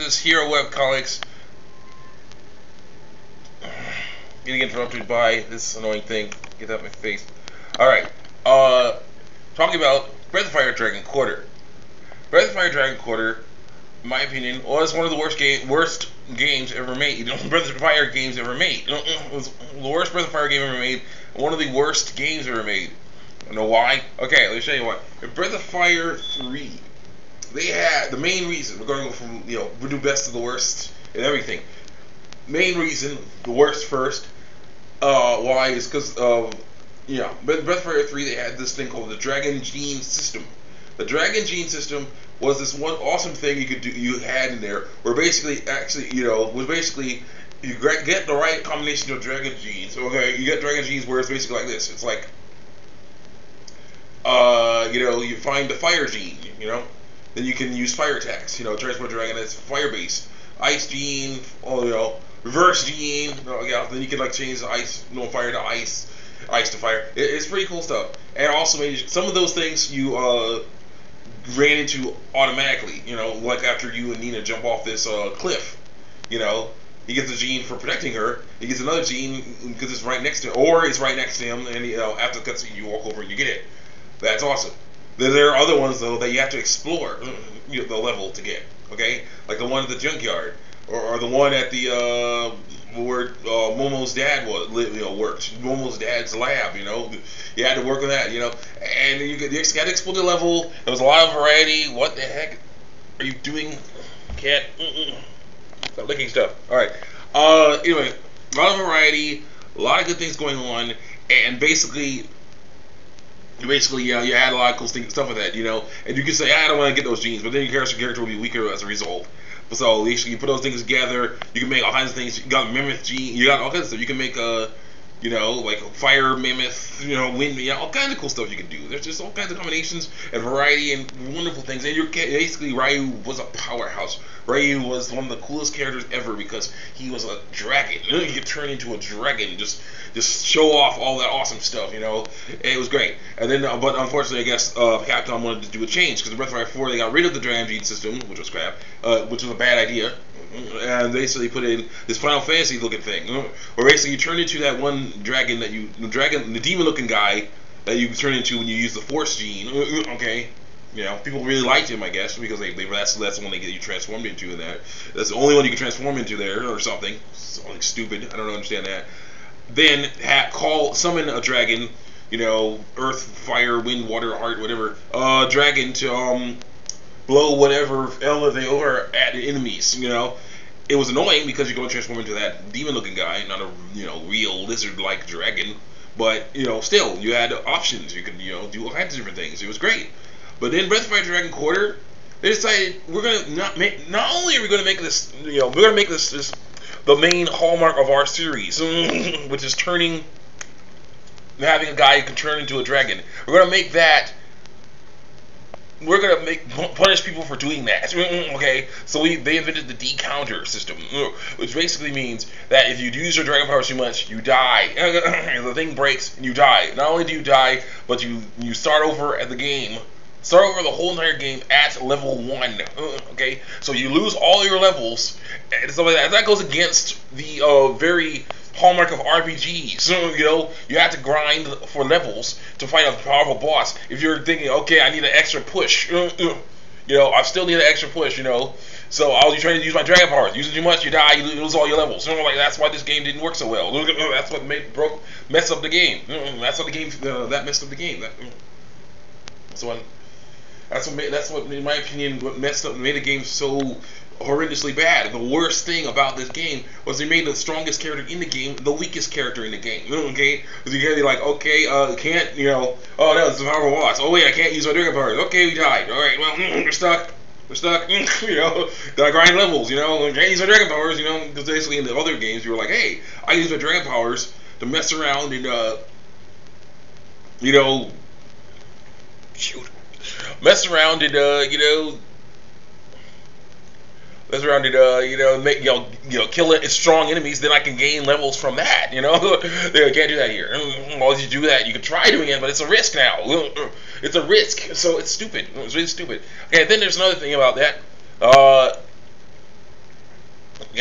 this Hero Web Comics. Getting interrupted by this annoying thing. Get out of my face. Alright. Talking about Breath of Fire Dragon Quarter. Breath of Fire Dragon Quarter, in my opinion, was one of the worst games ever made. Breath of Fire games ever made. It was the worst Breath of Fire game ever made. One of the worst games ever made. You know why? Okay, let me show you why. In Breath of Fire 3, they had the main reason. We're going to go from, we do best to the worst and everything. Main reason, the worst first. Why is because of Breath of Fire 3, they had this thing called the Dragon Gene System. The Dragon Gene System was this one awesome thing you had in there, where basically, was basically you get the right combination of Dragon Genes. Okay, you get Dragon Genes where it's basically like this. It's like, you find the Fire Gene, then you can use fire attacks. Transport Dragon that's fire based. Ice Gene, Reverse Gene. Then you can change the ice, fire to ice, ice to fire. It's pretty cool stuff. And also maybe some of those things you ran into automatically. Like after you and Nina jump off this cliff. He gets a gene for protecting her. He gets another gene because it's right next to him, or it's right next to him, and after the cutscene you walk over and you get it. That's awesome. Then there are other ones though that you have to explore the level to get. Okay, like the one at the junkyard, or the one at the where Momo's dad worked. Momo's dad's lab. You had to work with that. And you got to explore the level. There was a lot of variety. What the heck are you doing, cat? Stop licking stuff. All right. Anyway, a lot of variety, a lot of good things going on, and basically, you had a lot of cool stuff with that, and you can say, I don't want to get those genes, but then your character will be weaker as a result. So you put those things together, you can make all kinds of things. You got Mammoth gene, you got all kinds of stuff. You can make like fire mammoth, wind, all kinds of cool stuff you can do. There's just all kinds of combinations and variety and wonderful things. And basically Ryu was a powerhouse. Ryu was one of the coolest characters ever because he was a dragon. He could turn into a dragon, just show off all that awesome stuff. It was great. And then, but unfortunately, I guess Capcom wanted to do a change because in Breath of Fire 4 they got rid of the Dragon Gene system, which was crap, which was a bad idea. And basically put in this Final Fantasy looking thing, where basically you turn into that one dragon the demon looking guy that you turn into when you use the Force Gene. Okay, people really liked him, I guess, because that's the one they get you transformed into. That's the only one you can transform into there, or something stupid. I don't understand that. Then summon a dragon, earth, fire, wind, water, heart, whatever, dragon to blow whatever they over at the enemies. It was annoying because you're going to transform into that demon-looking guy, not a real lizard-like dragon. But still, you had options. You could do all kinds of different things. It was great. But then Breath of Fire Dragon Quarter, they decided we're gonna not only are we gonna make this, we're gonna make this the main hallmark of our series, which is having a guy who can turn into a dragon. We're gonna make that. We're gonna punish people for doing that. Okay, so they invented the D-counter system, which basically means that if you use your dragon powers too much, you die. The thing breaks and you die. Not only do you die, but you start over at the game. Start over the whole entire game at level 1. Okay, so you lose all your levels and stuff like that. That goes against the very hallmark of RPGs. You have to grind for levels to fight a powerful boss. If you're thinking, okay, I need an extra push, I still need an extra push, so I'll be trying to use my dragon powers. Use it too much, you die, you lose all your levels. That's why this game didn't work so well. That's what messed up the game. That's what that messed up the game. That's what, in my opinion, what made the game so horrendously bad. The worst thing about this game was they made the strongest character in the game the weakest character in the game. Okay, because you're like, okay, can't, oh no, it's a powerful boss. Oh wait, I can't use my dragon powers. Okay, we died. All right, well, we're stuck. Gotta grind levels. Can't use my dragon powers. Because basically in the other games you were like, hey, I use my dragon powers to mess around and mess around and make kill strong enemies. Then I can gain levels from that. They can't do that here. Well, you do that, you can try doing it, but it's a risk now. It's a risk, so it's stupid. It's really stupid. Okay, then there's another thing about that.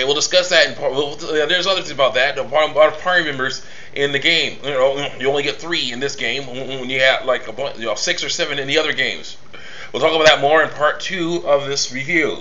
Okay, we'll discuss that in part. There's other things about that. About party members in the game. You only get 3 in this game when you have like 6 or 7 in the other games. We'll talk about that more in part 2 of this review.